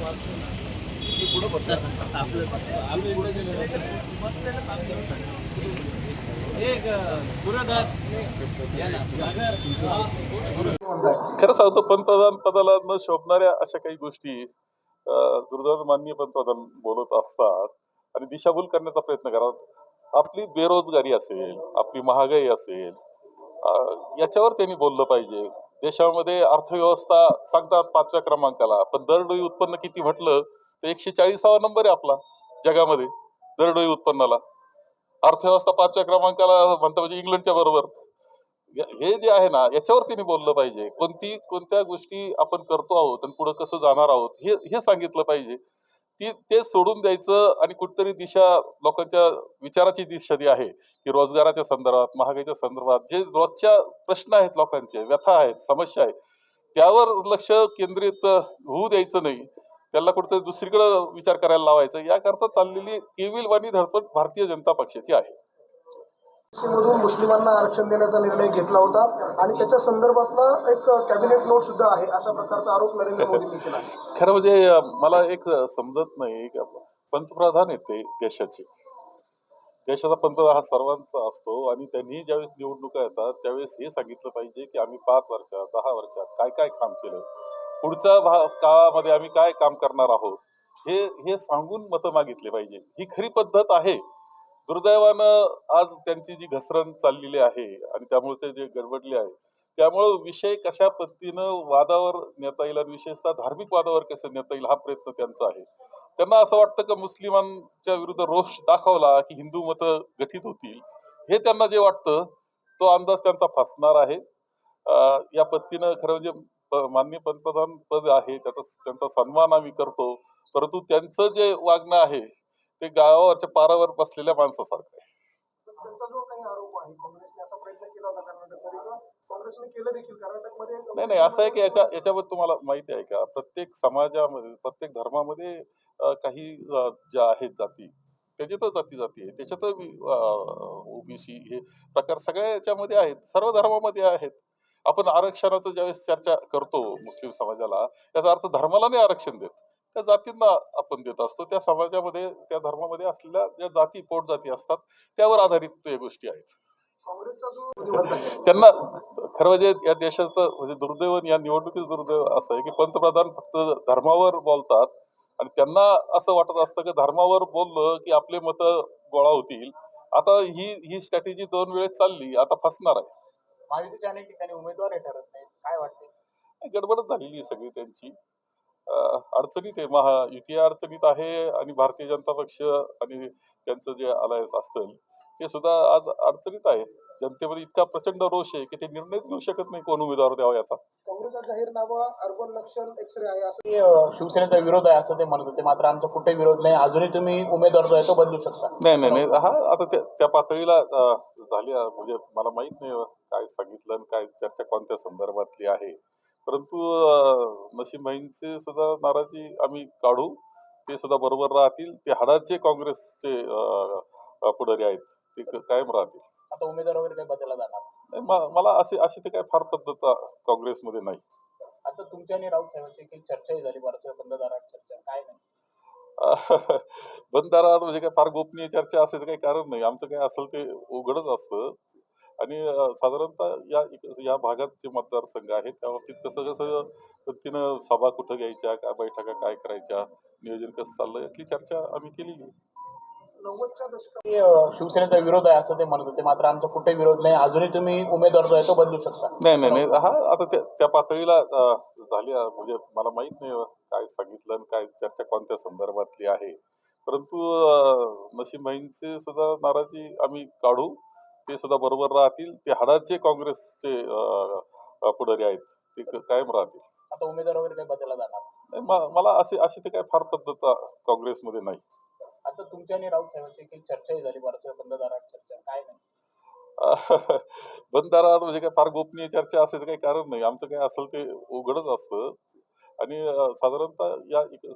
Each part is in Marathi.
खरं सांगतो, पंतप्रधान पदाला न शोभणाऱ्या अशा काही गोष्टी दुर्दैवाने माननीय पंतप्रधान बोलत असतात आणि दिशाभूल करण्याचा प्रयत्न करतात. आपली बेरोजगारी असेल, आपली महागाई असेल, याच्यावर त्यांनी बोललं पाहिजे. देशामध्ये अर्थव्यवस्था सांगतात 5व्या क्रमांकाला, पण दरडोई उत्पन्न किती म्हटलं तर 140वा नंबर आहे आपला जगामध्ये दरडोई उत्पन्नाला. अर्थव्यवस्था 5व्या क्रमांकाला म्हणता म्हणजे इंग्लंडच्या बरोबर. हे जे आहे ना, याच्यावर त्यांनी बोललं पाहिजे. कोणत्या गोष्टी आपण करतो आहोत आणि पुढे कसं जाणार आहोत हे हे सांगितलं पाहिजे. ते सोडून द्यायचं आणि कुठतरी दिशा, लोकांच्या विचाराची दिशा जी आहे की रोजगाराच्या संदर्भात, महागाईच्या संदर्भात जे रोजच्या प्रश्न आहेत, लोकांचे व्यथा आहेत, समस्या आहेत, त्यावर लक्ष केंद्रित होऊ द्यायचं नाही. त्याला कुठेतरी दुसरीकडे विचार करायला लावायचं. याकरता चाललेली केविलवाणी धडपड भारतीय जनता पक्षाची आहे. मधून मुस्लिमांना आरक्षण देण्याचा निर्णय घेतला होता आणि त्याच्या संदर्भातला एक कॅबिनेट नोट सुद्धा आहे, अशा प्रकारचा आरोप नरेंद्र मोदींनी केला. खरं म्हणजे मला एक समजत नाही की पंतप्रधान आहेत ते देशाचे. देशाचा पंतप्रधान हा सर्वांचा असतो आणि त्यांनी ज्यावेळेस निवडणुका येतात त्यावेळेस हे सांगितलं पाहिजे की आम्ही 5 वर्षात 10 वर्षात काय काय काम केलं, पुढच्या काळामध्ये आम्ही काय काम करणार आहोत, हे हे सांगून मतं मागितली पाहिजे. ही खरी पद्धत आहे. दुर्दैवानं आज त्यांची जी घसरण चाललेली आहे आणि त्यामुळे ते जे गडबडले आहे, त्यामुळे विषय कशा पद्धतीनं वादावर नेता येईल आणि विशेषतः धार्मिक वादावर कसं नेता येईल हा प्रयत्न त्यांचा आहे. त्यांना असं वाटतं की मुस्लिमांच्या विरुद्ध रोष दाखवला की हिंदू मतं गठीत होतील. हे त्यांना जे वाटतं तो अंदाज त्यांचा फसणार आहे. या पद्धतीनं खरं म्हणजे माननीय पंतप्रधान पद आहे त्यांचा सन्मान आम्ही करतो, परंतु त्यांचं जे वागणं आहे ते गावावरच्या पारावर बसलेल्या माणसासारखं आहे. त्यांचा जो काही आरोप आहे, काँग्रेसने असा प्रयत्न केला होता कर्नाटकमध्ये किंवा काँग्रेसने केलं देखील कर्नाटकमध्ये. नाही असं आहे की याच्याबद्दल तुम्हाला माहिती आहे का, प्रत्येक समाजामध्ये, प्रत्येक धर्मामध्ये काही ज्या आहेत जाती, त्याच्यातच जाती आहे, त्याच्यात ओबीसी हे प्रकार सगळ्या याच्यामध्ये आहेत, सर्व धर्मामध्ये आहेत. आपण आरक्षणाचं ज्यावेळेस चर्चा करतो मुस्लिम समाजाला, याचा अर्थ धर्माला नाही आरक्षण देत, त्या जातींना आपण देत असतो. त्या समाजामध्ये, त्या धर्मामध्ये असलेल्या ज्या जाती, पोट जाती असतात, त्यावर आधारित ते गोष्टी आहेत. काँग्रेसचा जो त्यांना खरं म्हणजे या देशाचं म्हणजे दुर्दैव, या निवडणुकीचं दुर्दैव असं आहे की पंतप्रधान फक्त धर्मावर बोलतात आणि त्यांना असं वाटत असतं की धर्मावर बोललं की आपले मतं गोळा होतील. आता ही स्ट्रॅटेजी 2 वेळेस चालली, आता फसणार आहे. महायुतीच्या अनेक ठिकाणी उमेदवार ठरत नाहीत, काय वाटते? गडबडच झालेली आहे सगळी त्यांची. अडचणीत आहे, महायुती अडचणीत आहे आणि भारतीय जनता पक्ष आणि त्यांचं जे अलायन्स असतं ते सुद्धा आज अडचणीत आहे. जनतेमध्ये इतका प्रचंड रोष आहे की ते निर्णयच घेऊ शकत नाही कोण उमेदवार द्यावा याचा. काँग्रेसचा जाहीरनामा अर्बन नक्षल एक्सरे आहे असं शिवसेनेचा विरोध आहे असं ते म्हणत होते, मात्र आमचा कुठे विरोध नाही, अजूनही तुम्ही उमेदवार जो आहे तो बदलू शकता. नाही हा आता त्या पातळीला झाली म्हणजे मला माहित नाही काय सांगितलं आणि काय चर्चा कोणत्या संदर्भातली आहे, परंतु नसीमभाईंचे सुद्धा नाराजी आम्ही काढू, ते सुद्धा बरोबर राहतील. ते हाडाचे काँग्रेसचे पुढारी आहेत, ते कायम राहतील. आता उमेदवार वगैरे काही बदलला जाणार नाही, मला अशी ते काय फार पद्धत काँग्रेसमध्ये नाही. आता तुमच्या आणि राऊत साहेबांची चर्चाही झाली, बरंच बंद दारात चर्चा, काय नाही? बंद दाराआड म्हणजे काय फार गोपनीय चर्चा असायचं काही कारण नाही. आमचं काय असेल ते उघडच असतं आणि साधारणतः या भागात जे मतदारसंघ आहेत त्या बाबतीत कसं कसं पद्धतीनं सभा कुठं घ्यायच्या, काय बैठका काय करायच्या, नियोजन कसं चाललंय यातली चर्चा आम्ही केलेली. 90च्या दशकात शिवसेनेचा विरोध आहे असं ते म्हणत होते, मात्र आमचा कुठे विरोध नाही, अजूनही तुम्ही उमेदवार जो आहे तो बदलू शकता. नाही हा आता त्या पातळीला झाली म्हणजे मला माहित नाही काय सांगितलं आणि काय चर्चा कोणत्या संदर्भातली आहे, परंतु नसीमभाईंचे सुद्धा नाराजी आम्ही काढू, ते सुद्धा बरोबर राहतील. ते हाडाचे काँग्रेसचे पुढारी आहेत, ते कायम राहतील. आता उमेदवार वगैरे काही बदलला जाणार नाही, मला अशी ते काय फार पद्धत काँग्रेसमध्ये नाही. आता तुमच्या आणि राऊत साहेबांची चर्चाही झाली, बरंच बंद दारात चर्चा, काय नाही? बंद दाराआड म्हणजे काय फार गोपनीय चर्चा असायचं काही कारण नाही. आमचं काय असेल ते उघडच असतं आणि साधारणतः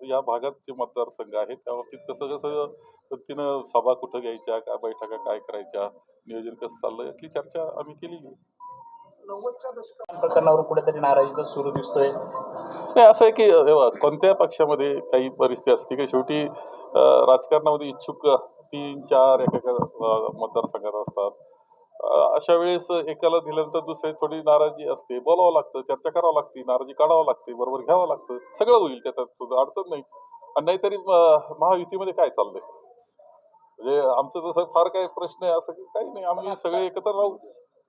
या भागात जे मतदारसंघ आहेत त्या बाबतीत कसं कसं पद्धतीनं सभा कुठं घ्यायच्या, काय बैठका काय करायच्या, नियोजन कसं चाललंय यातली चर्चा आम्ही केलेली. 90च्या दशकात प्रकरणावर कुठेतरी नाराजीचा सूर दिसतोय. नाही, असं आहे की हे बघा, कोणत्या पक्षामध्ये काही परिस्थिती असते की शेवटी राजकारणामध्ये इच्छुक 3-4 एकेका मतदारसंघात असतात. अशा वेळेस एकाला दिल्यानंतर दुसरे थोडी नाराजी असते, बोलावं लागतं, चर्चा करावं लागते, नाराजी काढावं लागते, बरोबर घ्यावं लागतं, सगळं होईल त्याच्यात, तुझं अडचण नाही. आणि नाहीतरी महायुतीमध्ये काय चाललंय, म्हणजे आमचं तसं फार काही प्रश्न आहे असं काही नाही, आम्ही सगळे एकत्र राहू.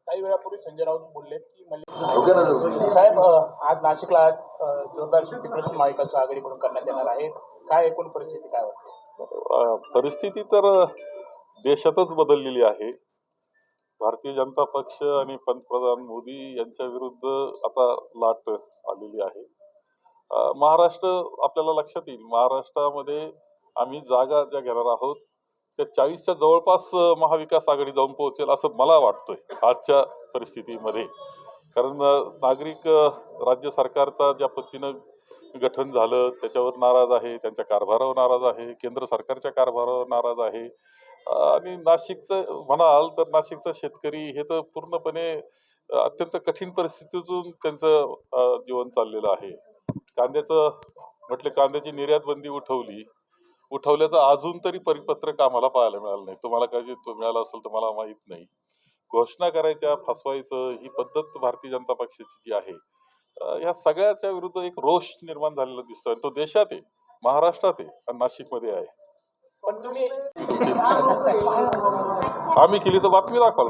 काही वेळापूर्वी संजय राऊत बोलले की साहेब आज नाशिकला जोरदार शेती प्रश्न महाविकास आघाडीकडून करण्यात येणार आहे. काय एकूण परिस्थिती काय वाटते? परिस्थिती तर देशातच बदललेली आहे. भारतीय जनता पक्ष आणि पंतप्रधान मोदी यांच्या विरुद्ध आता लाट आलेली आहे. महाराष्ट्र आपल्याला लक्षात येईल, महाराष्ट्रामध्ये आम्ही जागा ज्या घेणार आहोत त्या 40च्या जवळपास महाविकास आघाडी जाऊन पोहोचेल असं मला वाटतंय आजच्या परिस्थितीमध्ये. कारण नागरिक राज्य सरकारचा ज्या पद्धतीनं गठन झालं त्याच्यावर नाराज आहे, त्यांच्या कारभारावर नाराज आहे, केंद्र सरकारच्या कारभारावर नाराज आहे. आणि नाशिकचं म्हणाल तर नाशिकचा शेतकरी हे तर पूर्णपणे अत्यंत कठीण परिस्थितीतून त्यांचं जीवन चाललेलं आहे. कांद्याचं म्हटलं, कांद्याची निर्यात बंदी उठवल्याचं अजून तरी परिपत्रक आम्हाला पाहायला मिळालं नाही. तुम्हाला कदाचित मिळालं असेल तर मला माहित नाही. घोषणा करायच्या, फसवायचं ही पद्धत भारतीय जनता पक्षाची जी आहे, ह्या सगळ्याच्या विरुद्ध एक रोष निर्माण झालेला दिसतोय. तो देशात आहे, महाराष्ट्रात आहे आणि नाशिकमध्ये आहे. पण तुम्ही आम्ही केली तर बातमी दाखवाल.